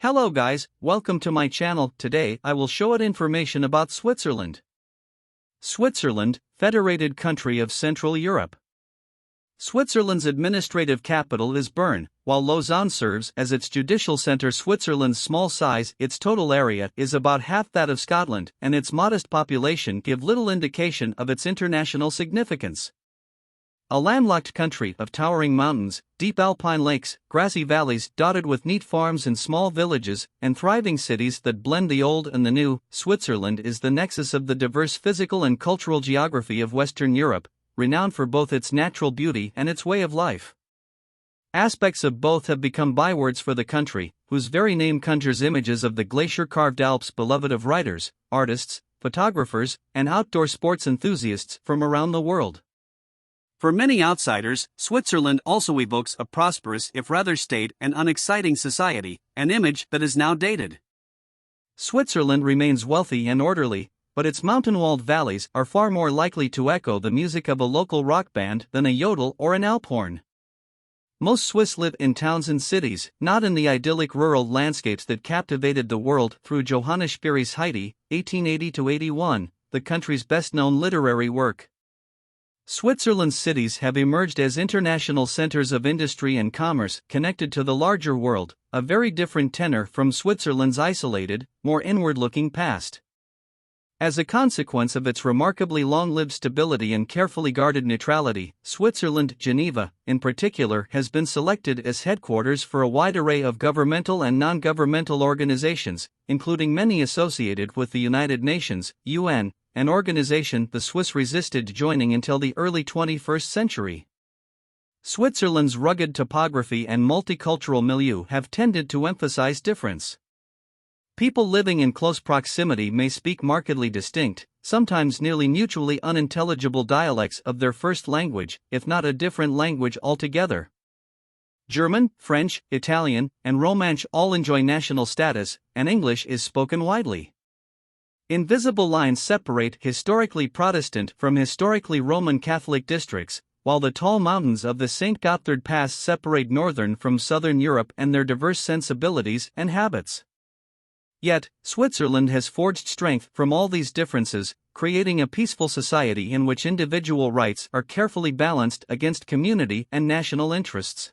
Hello guys, welcome to my channel. Today I will show it information about Switzerland. Switzerland, federated country of Central Europe. Switzerland's administrative capital is Bern, while Lausanne serves as its judicial centre. Switzerland's small size, its total area is about half that of Scotland, and its modest population give little indication of its international significance. A landlocked country of towering mountains, deep alpine lakes, grassy valleys dotted with neat farms and small villages, and thriving cities that blend the old and the new, Switzerland is the nexus of the diverse physical and cultural geography of Western Europe, renowned for both its natural beauty and its way of life. Aspects of both have become bywords for the country, whose very name conjures images of the glacier-carved Alps, beloved of writers, artists, photographers, and outdoor sports enthusiasts from around the world. For many outsiders, Switzerland also evokes a prosperous if rather staid and unexciting society, an image that is now dated. Switzerland remains wealthy and orderly, but its mountain-walled valleys are far more likely to echo the music of a local rock band than a yodel or an Alp horn. Most Swiss live in towns and cities, not in the idyllic rural landscapes that captivated the world through Johannes Spyri's Heidi, 1880–81, the country's best-known literary work. Switzerland's cities have emerged as international centers of industry and commerce connected to the larger world, a very different tenor from Switzerland's isolated, more inward-looking past. As a consequence of its remarkably long-lived stability and carefully guarded neutrality, Switzerland, Geneva, in particular, has been selected as headquarters for a wide array of governmental and non-governmental organizations, including many associated with the United Nations, UN, an organization the Swiss resisted joining until the early 21st century. Switzerland's rugged topography and multicultural milieu have tended to emphasize difference. People living in close proximity may speak markedly distinct, sometimes nearly mutually unintelligible dialects of their first language, if not a different language altogether. German, French, Italian, and Romansh all enjoy national status, and English is spoken widely. Invisible lines separate historically Protestant from historically Roman Catholic districts, while the tall mountains of the St. Gotthard Pass separate northern from southern Europe and their diverse sensibilities and habits. Yet, Switzerland has forged strength from all these differences, creating a peaceful society in which individual rights are carefully balanced against community and national interests.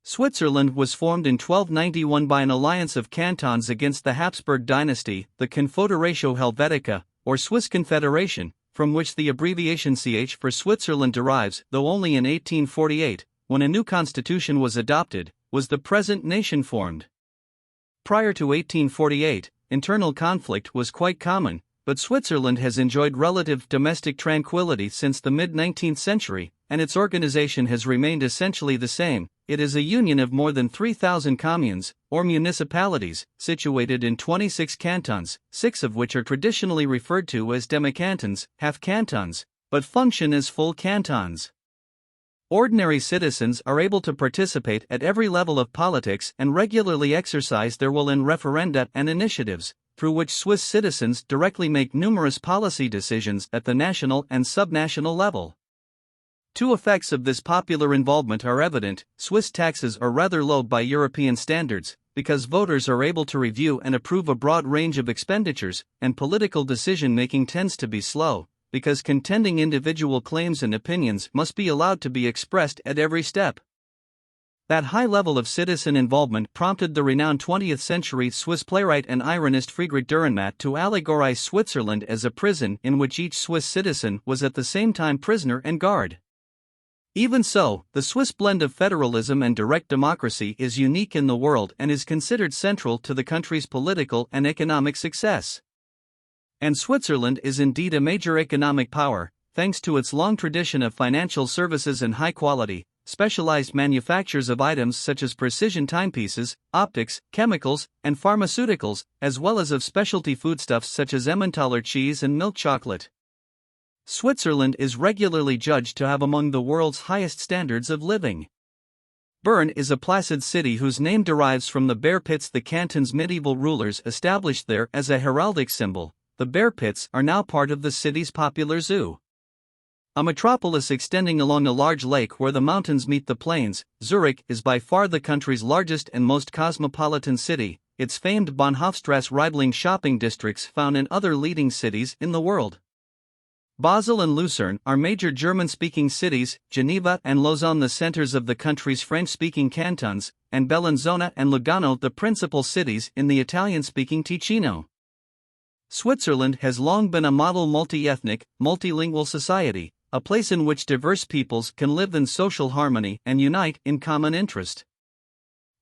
Switzerland was formed in 1291 by an alliance of cantons against the Habsburg dynasty, the Confederazione Helvetica, or Swiss Confederation, from which the abbreviation CH for Switzerland derives, though only in 1848, when a new constitution was adopted, was the present nation formed. Prior to 1848, internal conflict was quite common, but Switzerland has enjoyed relative domestic tranquility since the mid-19th century, and its organization has remained essentially the same. It is a union of more than 3,000 communes, or municipalities, situated in 26 cantons, 6 of which are traditionally referred to as demi-cantons, half-cantons, but function as full cantons. Ordinary citizens are able to participate at every level of politics and regularly exercise their will in referenda and initiatives, through which Swiss citizens directly make numerous policy decisions at the national and subnational level. Two effects of this popular involvement are evident: Swiss taxes are rather low by European standards, because voters are able to review and approve a broad range of expenditures, and political decision-making tends to be slow, because contending individual claims and opinions must be allowed to be expressed at every step. That high level of citizen involvement prompted the renowned 20th-century Swiss playwright and ironist Friedrich Dürrenmatt to allegorize Switzerland as a prison in which each Swiss citizen was at the same time prisoner and guard. Even so, the Swiss blend of federalism and direct democracy is unique in the world and is considered central to the country's political and economic success. And Switzerland is indeed a major economic power, thanks to its long tradition of financial services and high-quality, specialized manufactures of items such as precision timepieces, optics, chemicals, and pharmaceuticals, as well as of specialty foodstuffs such as Emmentaler cheese and milk chocolate. Switzerland is regularly judged to have among the world's highest standards of living. Bern is a placid city whose name derives from the bear pits the canton's medieval rulers established there as a heraldic symbol. The bear pits are now part of the city's popular zoo. A metropolis extending along a large lake where the mountains meet the plains, Zurich is by far the country's largest and most cosmopolitan city, its famed Bahnhofstrasse-Riedling shopping districts found in other leading cities in the world. Basel and Lucerne are major German-speaking cities, Geneva and Lausanne the centers of the country's French-speaking cantons, and Bellinzona and Lugano the principal cities in the Italian-speaking Ticino. Switzerland has long been a model multi-ethnic, multilingual society, a place in which diverse peoples can live in social harmony and unite in common interest.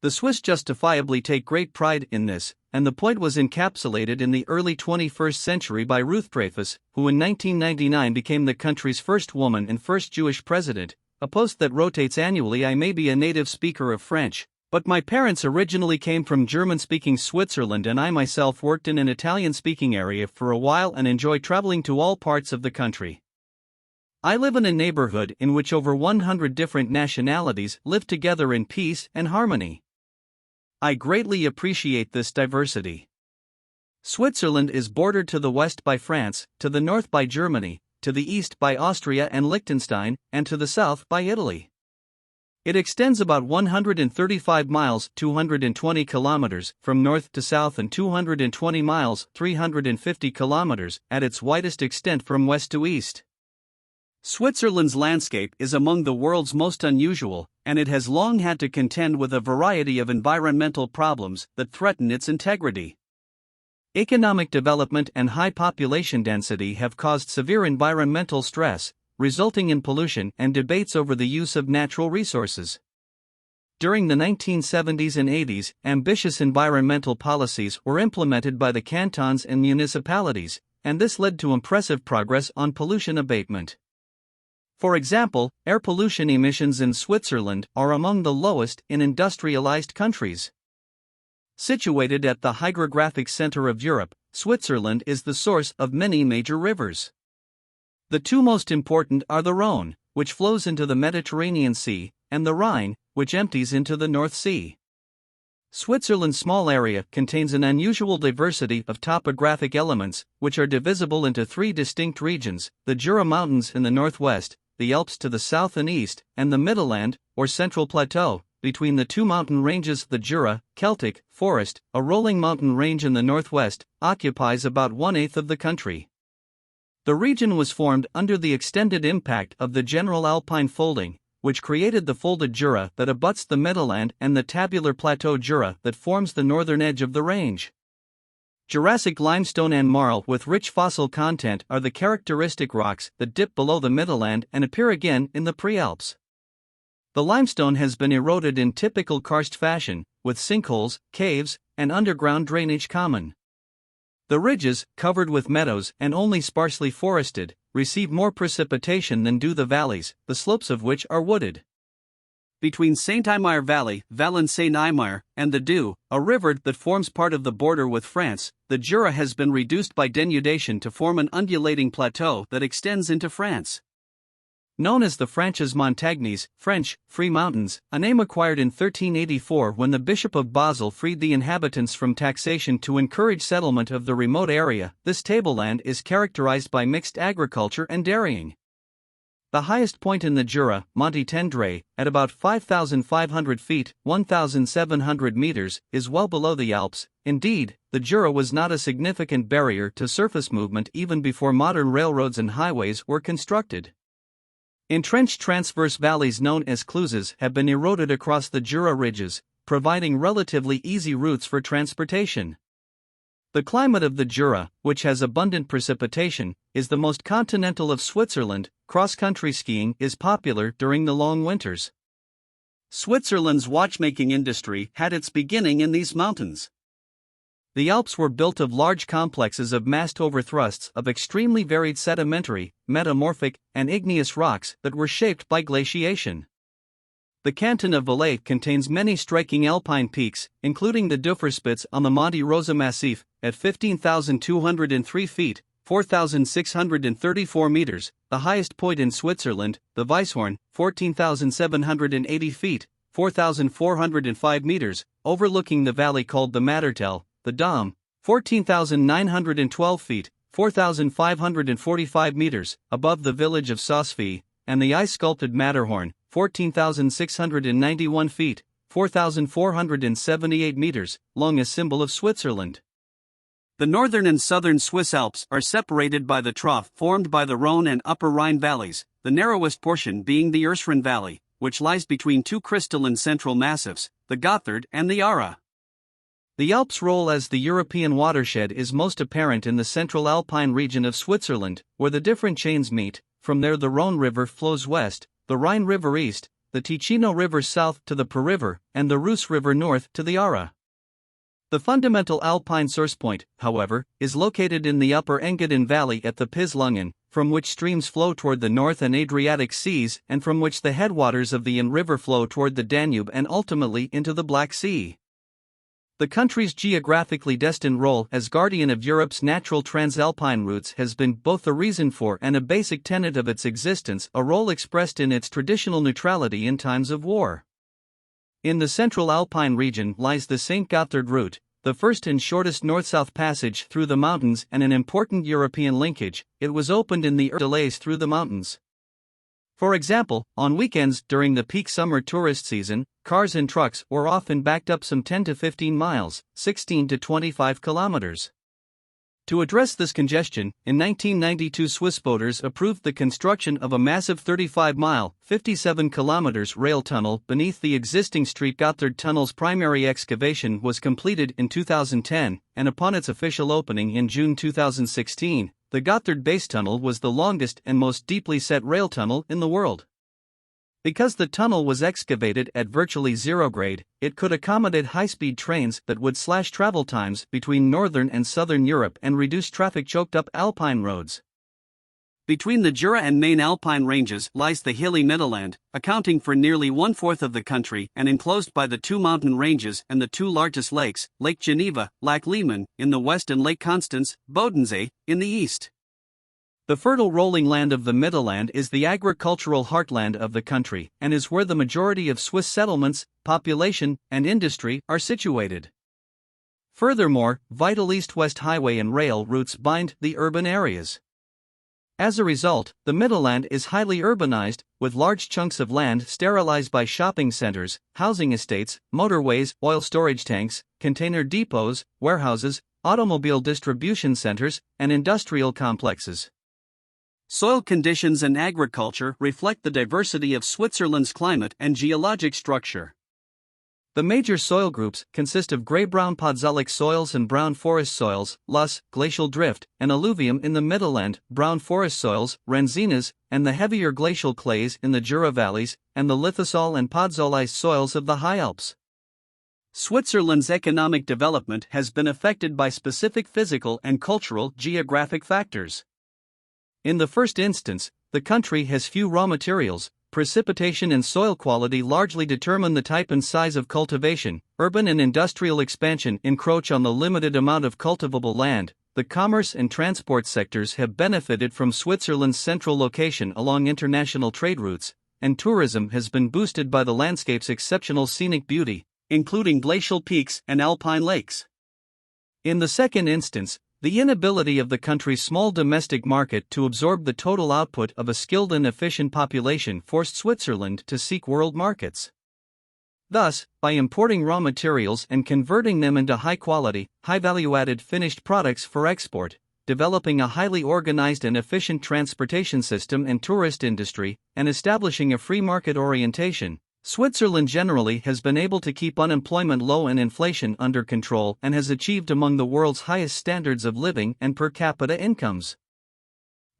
The Swiss justifiably take great pride in this, and the point was encapsulated in the early 21st century by Ruth Dreyfus, who in 1999 became the country's first woman and first Jewish president, a post that rotates annually. I may be a native speaker of French, but my parents originally came from German-speaking Switzerland, and I myself worked in an Italian-speaking area for a while and enjoy traveling to all parts of the country. I live in a neighborhood in which over 100 different nationalities live together in peace and harmony. I greatly appreciate this diversity. Switzerland is bordered to the west by France, to the north by Germany, to the east by Austria and Liechtenstein, and to the south by Italy. It extends about 135 miles (220 kilometers) from north to south and 220 miles (350 kilometers) at its widest extent from west to east. Switzerland's landscape is among the world's most unusual, and it has long had to contend with a variety of environmental problems that threaten its integrity. Economic development and high population density have caused severe environmental stress, resulting in pollution and debates over the use of natural resources. During the 1970s and 80s, ambitious environmental policies were implemented by the cantons and municipalities, and this led to impressive progress on pollution abatement. For example, air pollution emissions in Switzerland are among the lowest in industrialized countries. Situated at the hydrographic center of Europe, Switzerland is the source of many major rivers. The two most important are the Rhone, which flows into the Mediterranean Sea, and the Rhine, which empties into the North Sea. Switzerland's small area contains an unusual diversity of topographic elements, which are divisible into three distinct regions: the Jura Mountains in the northwest, the Alps to the south and east, and the Mittelland, or Central Plateau. Between the two mountain ranges, the Jura, Celtic, forest, a rolling mountain range in the northwest, occupies about 1/8 of the country. The region was formed under the extended impact of the general Alpine folding, which created the folded Jura that abuts the Mittelland and the tabular plateau Jura that forms the northern edge of the range. Jurassic limestone and marl with rich fossil content are the characteristic rocks that dip below the Mittelland and appear again in the Prealps. The limestone has been eroded in typical karst fashion, with sinkholes, caves, and underground drainage common. The ridges, covered with meadows and only sparsely forested, receive more precipitation than do the valleys, the slopes of which are wooded. Between Saint-Imier Valley, Vallon-Saint-Imier, and the Doubs, a river that forms part of the border with France, the Jura has been reduced by denudation to form an undulating plateau that extends into France. Known as the Franches Montagnes, French, Free Mountains, a name acquired in 1384 when the Bishop of Basel freed the inhabitants from taxation to encourage settlement of the remote area, this tableland is characterized by mixed agriculture and dairying. The highest point in the Jura, Monte Tendre, at about 5,500 feet, 1,700 meters, is well below the Alps. Indeed, the Jura was not a significant barrier to surface movement even before modern railroads and highways were constructed. Entrenched transverse valleys known as clouses have been eroded across the Jura ridges, providing relatively easy routes for transportation. The climate of the Jura, which has abundant precipitation, is the most continental of Switzerland. Cross-country skiing is popular during the long winters. Switzerland's watchmaking industry had its beginning in these mountains. The Alps were built of large complexes of massed overthrusts of extremely varied sedimentary, metamorphic, and igneous rocks that were shaped by glaciation. The canton of Valais contains many striking alpine peaks, including the Duferspitze on the Monte Rosa Massif, at 15,203 feet, 4,634 meters, the highest point in Switzerland, the Weisshorn, 14,780 feet, 4,405 meters, overlooking the valley called the Mattertal, the Dom, 14,912 feet, 4,545 meters, above the village of Sausfee, and the ice-sculpted Matterhorn, 14,691 feet, 4,478 meters, long, a symbol of Switzerland. The northern and southern Swiss Alps are separated by the trough formed by the Rhone and Upper Rhine valleys, the narrowest portion being the Ursrhön Valley, which lies between two crystalline central massifs, the Gotthard and the Aare. The Alps' role as the European watershed is most apparent in the central Alpine region of Switzerland, where the different chains meet. From there the Rhone River flows west, the Rhine River east, the Ticino River south to the Po River, and the Reuss River north to the Aare. The fundamental Alpine source point, however, is located in the upper Engadin Valley at the Pislungen, from which streams flow toward the North and Adriatic Seas and from which the headwaters of the Inn River flow toward the Danube and ultimately into the Black Sea. The country's geographically destined role as guardian of Europe's natural transalpine routes has been both a reason for and a basic tenet of its existence, a role expressed in its traditional neutrality in times of war. In the central Alpine region lies the St. Gotthard route, the first and shortest north-south passage through the mountains and an important European linkage. It was opened in the early delays through the mountains. For example, on weekends during the peak summer tourist season, cars and trucks were often backed up some 10 to 15 miles, 16 to 25 kilometers. To address this congestion, in 1992 Swiss voters approved the construction of a massive 35-mile, 57 kilometers rail tunnel beneath the existing St. Gotthard tunnel's primary excavation was completed in 2010, and upon its official opening in June 2016, the Gotthard Base Tunnel was the longest and most deeply set rail tunnel in the world. Because the tunnel was excavated at virtually zero grade, it could accommodate high-speed trains that would slash travel times between northern and southern Europe and reduce traffic choked-up Alpine roads. Between the Jura and Main Alpine ranges lies the hilly Mittelland, accounting for nearly one-fourth of the country and enclosed by the two mountain ranges and the two largest lakes, Lake Geneva, Lake Leman, in the west and Lake Constance, Bodensee, in the east. The fertile rolling land of the Mittelland is the agricultural heartland of the country and is where the majority of Swiss settlements, population, and industry are situated. Furthermore, vital east-west highway and rail routes bind the urban areas. As a result, the Mittelland is highly urbanized, with large chunks of land sterilized by shopping centers, housing estates, motorways, oil storage tanks, container depots, warehouses, automobile distribution centers, and industrial complexes. Soil conditions and agriculture reflect the diversity of Switzerland's climate and geologic structure. The major soil groups consist of gray-brown podzolic soils and brown forest soils, loess, glacial drift, and alluvium in the Mittelland, brown forest soils, rendzinas, and the heavier glacial clays in the Jura valleys, and the lithosol and podzolized soils of the High Alps. Switzerland's economic development has been affected by specific physical and cultural geographic factors. In the first instance, the country has few raw materials. Precipitation and soil quality largely determine the type and size of cultivation. Urban and industrial expansion encroach on the limited amount of cultivable land. The commerce and transport sectors have benefited from Switzerland's central location along international trade routes, and tourism has been boosted by the landscape's exceptional scenic beauty, including glacial peaks and alpine lakes. In the second instance, the inability of the country's small domestic market to absorb the total output of a skilled and efficient population forced Switzerland to seek world markets. Thus, by importing raw materials and converting them into high-quality, high-value-added finished products for export, developing a highly organized and efficient transportation system and tourist industry, and establishing a free market orientation, Switzerland generally has been able to keep unemployment low and inflation under control and has achieved among the world's highest standards of living and per capita incomes.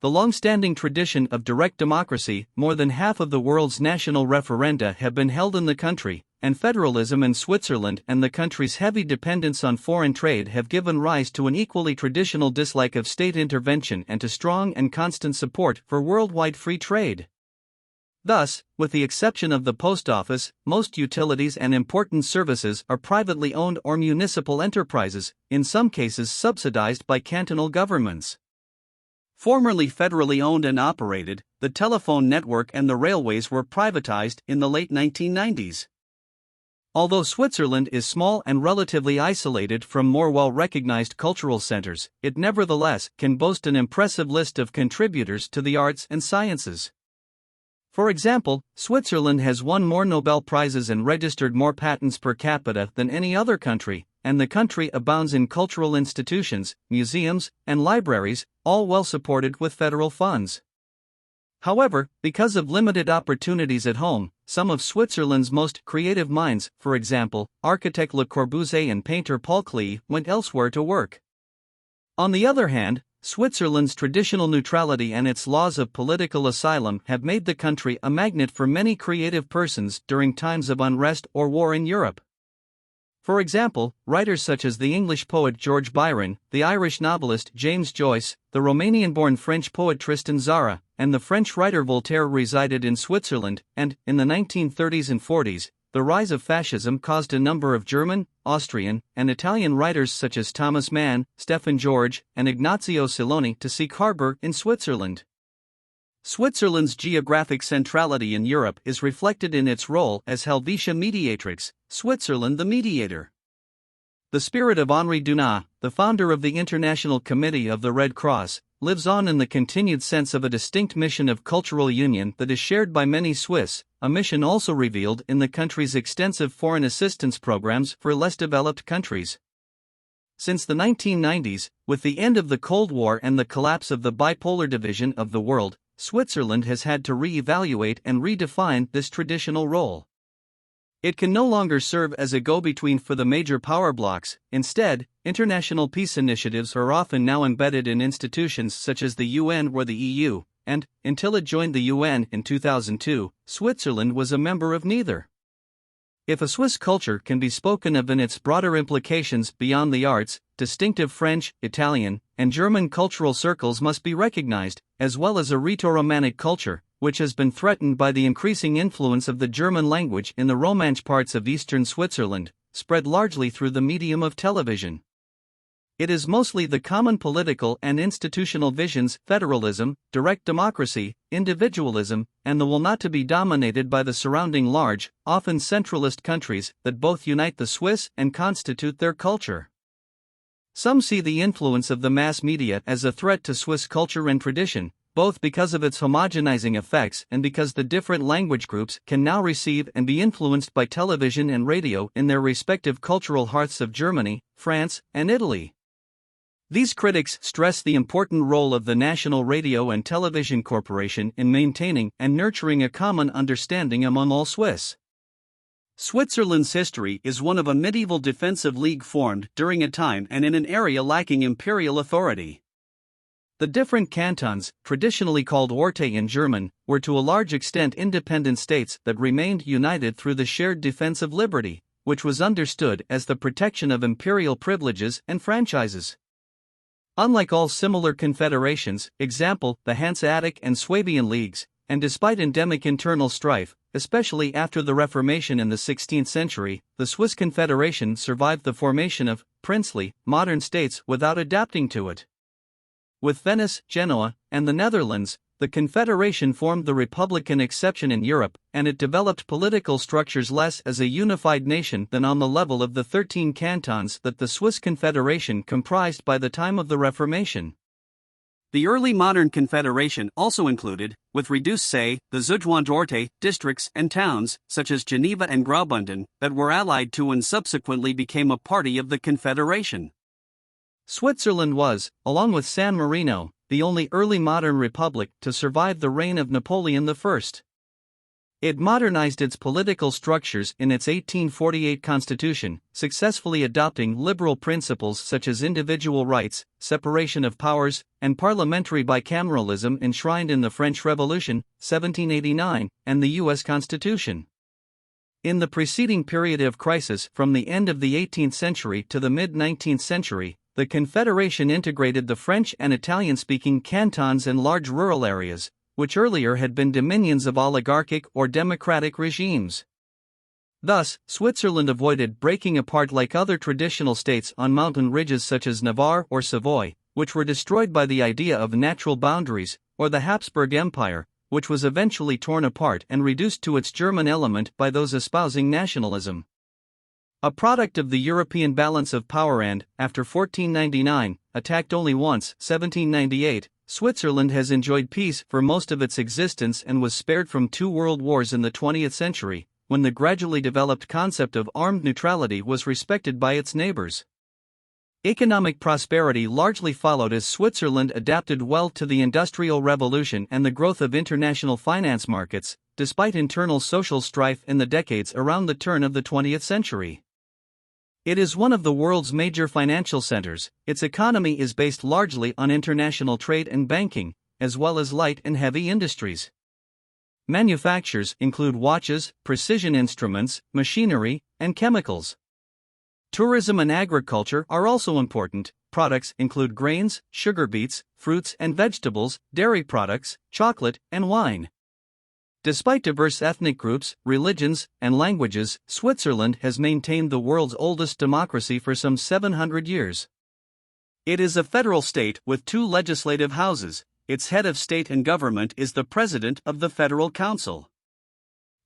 The long-standing tradition of direct democracy, more than half of the world's national referenda have been held in the country, and federalism in Switzerland and the country's heavy dependence on foreign trade have given rise to an equally traditional dislike of state intervention and to strong and constant support for worldwide free trade. Thus, with the exception of the post office, most utilities and important services are privately owned or municipal enterprises, in some cases subsidized by cantonal governments. Formerly federally owned and operated, the telephone network and the railways were privatized in the late 1990s. Although Switzerland is small and relatively isolated from more well-recognized cultural centers, it nevertheless can boast an impressive list of contributors to the arts and sciences. For example, Switzerland has won more Nobel Prizes and registered more patents per capita than any other country, and the country abounds in cultural institutions, museums, and libraries, all well supported with federal funds. However, because of limited opportunities at home, some of Switzerland's most creative minds, for example, architect Le Corbusier and painter Paul Klee, went elsewhere to work. On the other hand, Switzerland's traditional neutrality and its laws of political asylum have made the country a magnet for many creative persons during times of unrest or war in Europe. For example, writers such as the English poet George Byron, the Irish novelist James Joyce, the Romanian-born French poet Tristan Tzara, and the French writer Voltaire resided in Switzerland, and, in the 1930s and 40s, the rise of fascism caused a number of German, Austrian, and Italian writers such as Thomas Mann, Stefan George, and Ignazio Siloni to seek harbor in Switzerland. Switzerland's geographic centrality in Europe is reflected in its role as Helvetia mediatrix, Switzerland the mediator. The spirit of Henri Dunant, the founder of the International Committee of the Red Cross, lives on in the continued sense of a distinct mission of cultural union that is shared by many Swiss, a mission also revealed in the country's extensive foreign assistance programs for less developed countries. Since the 1990s, with the end of the Cold War and the collapse of the bipolar division of the world, Switzerland has had to re-evaluate and redefine this traditional role. It can no longer serve as a go-between for the major power blocs. Instead, international peace initiatives are often now embedded in institutions such as the UN or the EU, and, until it joined the UN in 2002, Switzerland was a member of neither. If a Swiss culture can be spoken of in its broader implications beyond the arts, distinctive French, Italian, and German cultural circles must be recognized, as well as a Rito-Romanic culture, which has been threatened by the increasing influence of the German language in the Romansh parts of eastern Switzerland, spread largely through the medium of television. It is mostly the common political and institutional visions, federalism, direct democracy, individualism, and the will not to be dominated by the surrounding large, often centralist countries that both unite the Swiss and constitute their culture. Some see the influence of the mass media as a threat to Swiss culture and tradition, both because of its homogenizing effects and because the different language groups can now receive and be influenced by television and radio in their respective cultural hearths of Germany, France, and Italy. These critics stress the important role of the National Radio and Television Corporation in maintaining and nurturing a common understanding among all Swiss. Switzerland's history is one of a medieval defensive league formed during a time and in an area lacking imperial authority. The different cantons, traditionally called Orte in German, were to a large extent independent states that remained united through the shared defense of liberty, which was understood as the protection of imperial privileges and franchises. Unlike all similar confederations, example, the Hanseatic and Swabian leagues, and despite endemic internal strife, especially after the Reformation in the 16th century, the Swiss Confederation survived the formation of princely, modern states without adapting to it. With Venice, Genoa, and the Netherlands, the Confederation formed the Republican exception in Europe, and it developed political structures less as a unified nation than on the level of the 13 cantons that the Swiss Confederation comprised by the time of the Reformation. The early modern confederation also included, with reduced say, the Zuidwand-Orte districts and towns, such as Geneva and Graubünden, that were allied to and subsequently became a party of the Confederation. Switzerland was, along with San Marino, the only early modern republic to survive the reign of Napoleon I. It modernized its political structures in its 1848 constitution, successfully adopting liberal principles such as individual rights, separation of powers, and parliamentary bicameralism enshrined in the French Revolution, 1789, and the U.S. Constitution. In the preceding period of crisis from the end of the 18th century to the mid-19th century, the Confederation integrated the French and Italian-speaking cantons and large rural areas, which earlier had been dominions of oligarchic or democratic regimes. Thus, Switzerland avoided breaking apart like other traditional states on mountain ridges such as Navarre or Savoy, which were destroyed by the idea of natural boundaries, or the Habsburg Empire, which was eventually torn apart and reduced to its German element by those espousing nationalism. A product of the European balance of power and, after 1499, attacked only once, 1798, Switzerland has enjoyed peace for most of its existence and was spared from 2 world wars in the 20th century, when the gradually developed concept of armed neutrality was respected by its neighbors. Economic prosperity largely followed as Switzerland adapted well to the Industrial Revolution and the growth of international finance markets, despite internal social strife in the decades around the turn of the 20th century. It is one of the world's major financial centers. Its economy is based largely on international trade and banking, as well as light and heavy industries. Manufactures include watches, precision instruments, machinery, and chemicals. Tourism and agriculture are also important. Products include grains, sugar beets, fruits and vegetables, dairy products, chocolate, and wine. Despite diverse ethnic groups, religions, and languages, Switzerland has maintained the world's oldest democracy for some 700 years. It is a federal state with 2 legislative houses. Its head of state and government is the President of the Federal Council.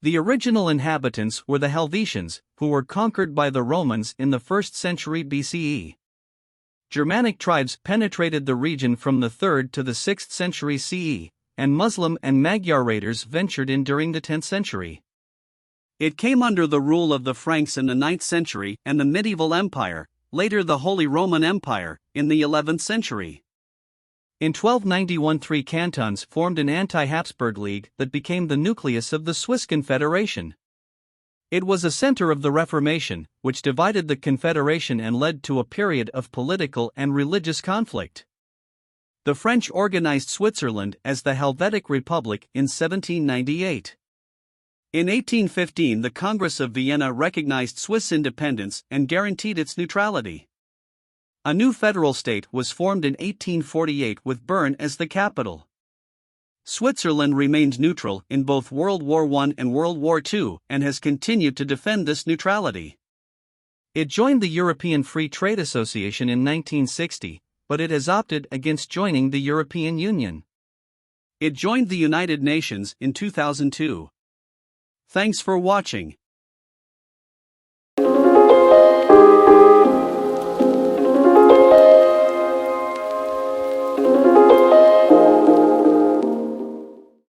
The original inhabitants were the Helvetians, who were conquered by the Romans in the 1st century BCE. Germanic tribes penetrated the region from the 3rd to the 6th century CE, and Muslim and Magyar raiders ventured in during the 10th century. It came under the rule of the Franks in the 9th century and the medieval empire, later the Holy Roman Empire, in the 11th century. In 1291 3 cantons formed an anti-Habsburg league that became the nucleus of the Swiss Confederation. It was a center of the Reformation, which divided the Confederation and led to a period of political and religious conflict. The French organized Switzerland as the Helvetic Republic in 1798. In 1815, the Congress of Vienna recognized Swiss independence and guaranteed its neutrality. A new federal state was formed in 1848 with Bern as the capital. Switzerland remained neutral in both World War I and World War II and has continued to defend this neutrality. It joined the European Free Trade Association in 1960, but it has opted against joining the European Union. It joined the United Nations in 2002. Thanks for watching.